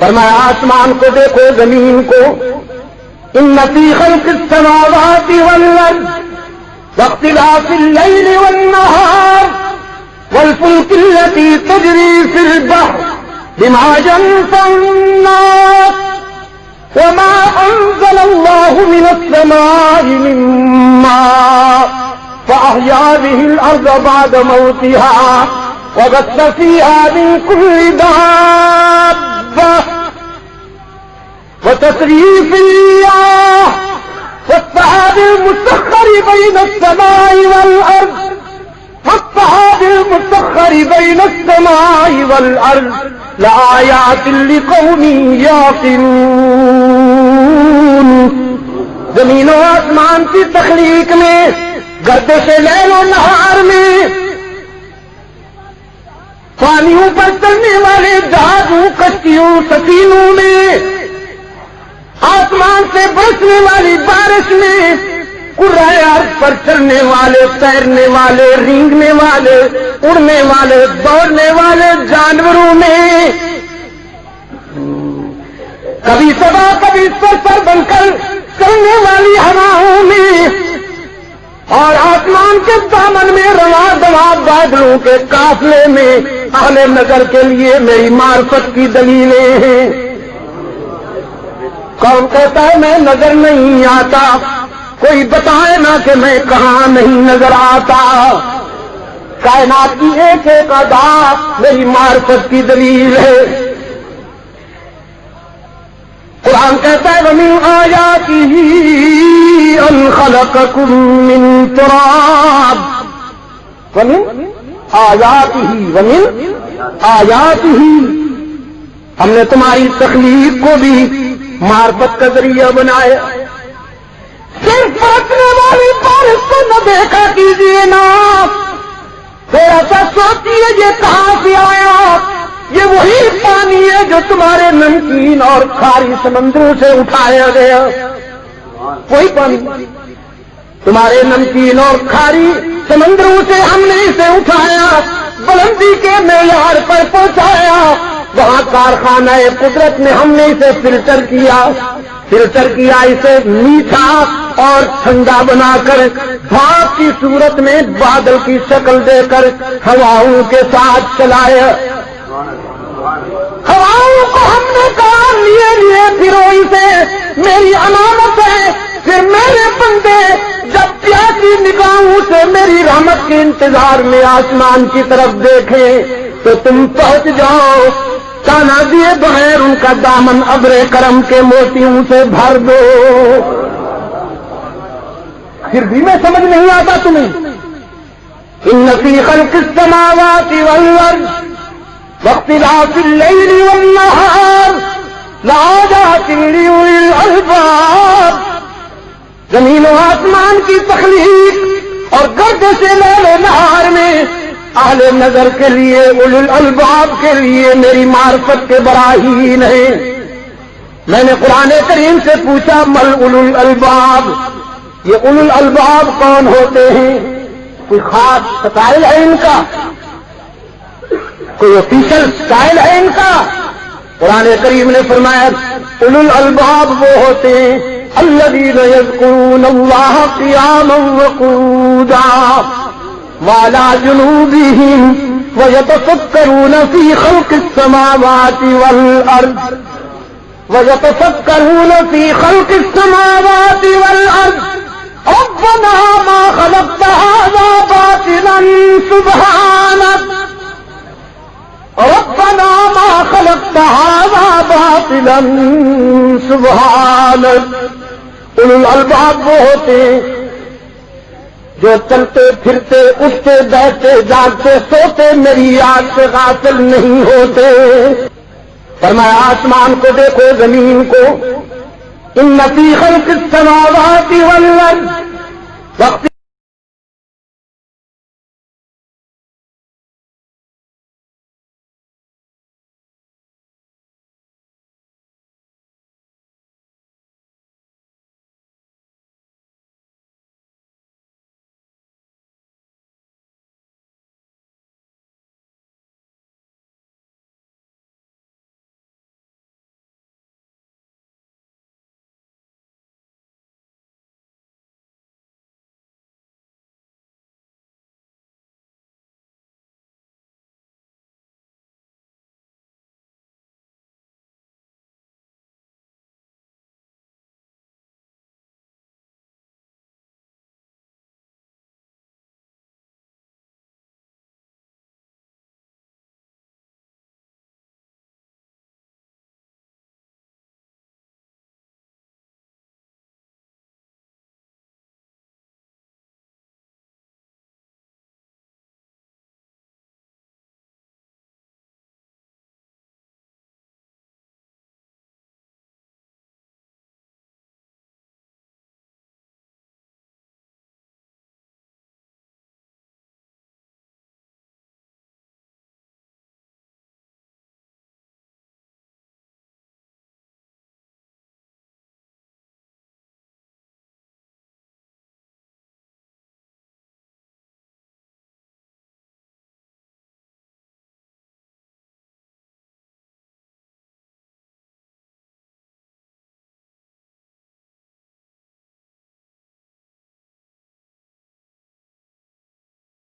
فرمایا آسمان کو دیکھو، زمین کو، ان فی خلق السماوات والارض واختلاف اللیل والنہار والفلک التی تجری فی البحر بما ينفع الناس وما انزل اللہ من السماء من ماء فأحیا به الارض بعد موتها وبث فيها من كل دابة وتصريف الرياح والسحاب المسخر بين السماء والأرض لآيات لقوم يعقلون. زمین و آسمان کی تخلیق میں، گردش لیل و نہار میں، پانیوں پر چلنے والے جہازوں، کشتیوں، سفینوں میں، آسمان سے برسنے والی بارش میں، کرۂ ارض پر چلنے والے، تیرنے والے، رینگنے والے، اڑنے والے، دوڑنے والے جانوروں میں، کبھی صبا کبھی سر بن کر چلنے والی ہواؤں میں، اور آسمان کے دامن میں رواں دواں بادلوں کے قافلے میں اہل نظر کے لیے میری معرفت کی دلیلیں ہیں. کون کہتا ہے میں نظر نہیں آتا؟ کوئی بتائے نا کہ میں کہاں نہیں نظر آتا. کائنات کی ایک ایک ادا میری معرفت کی دلیل ہے. قرآن کہتا ہے وَمِنْ آيَاتِهِ أَنْ خَلَقَكُم مِّن تُرَابٍ وَمِنْ آيَاتِهِ ہم نے تمہاری تخلیق کو بھی معرفت کا ذریعہ بنایا. صرف برسنے والی بارش کو نہ دیکھا کیجیے نا، تھوڑا سا سوچیے یہ کہاں سے آیا. یہ وہی پانی ہے جو تمہارے نمکین اور کھاری سمندروں سے اٹھایا گیا. وہی پانی تمہارے نمکین اور کھاری سمندروں سے ہم نے اسے اٹھایا، بلندی کے معیار پر پہنچایا. وہاں کارخانہ قدرت میں ہم نے اسے فلٹر کیا، اسے میٹھا اور ٹھنڈا بنا کر بھاپ کی صورت میں بادل کی شکل دے کر ہواؤں کے ساتھ چلایا. ہواؤں کو ہم نے کہا لیے پھرو اسے، میری امانت ہے. پھر میرے بندے جب پیاسی نگاہوں سے میری رحمت کے انتظار میں آسمان کی طرف دیکھیں تو تم پہنچ جاؤ. تانا دیے بغیر ان کا دامن ابر کرم کے موتیوں سے بھر دو. پھر بھی میں سمجھ نہیں آتا تمہیں. ان فی خلق السماوات والارض واختلاف اللیل والنہار لآیات لأولی الالباب. زمین و آسمان کی تخلیق اور گردش لیل و نہار میں اہل نظر کے لیے، اولو الالباب کے لیے میری معرفت کے براہین ہیں. میں نے قرآن کریم سے پوچھا مل اولو الالباب، یہ اولو الالباب کون ہوتے ہیں؟ کوئی خاص سٹائل ہے ان کا؟ کوئی آفیشل سٹائل ہے ان کا؟ قرآن کریم نے فرمایا اولو الالباب وہ ہوتے ہیں الذین یذکرون اللہ قیاما وقعودا وعلى جنوبهم ويتفكرون في خلق السماوات والأرض ربنا ما خلقت هذا باطلا سبحانك ربنا ما خلقت هذا باطلا سبحانك. اولو الالباب وہ ہوتے ہیں جو چلتے پھرتے، اٹھتے، بیٹھتے، جاگتے، سوتے میری یاد سے غافل نہیں ہوتے. فرمایا آسمان کو دیکھو، زمین کو، ان فی خلق السماوات والارض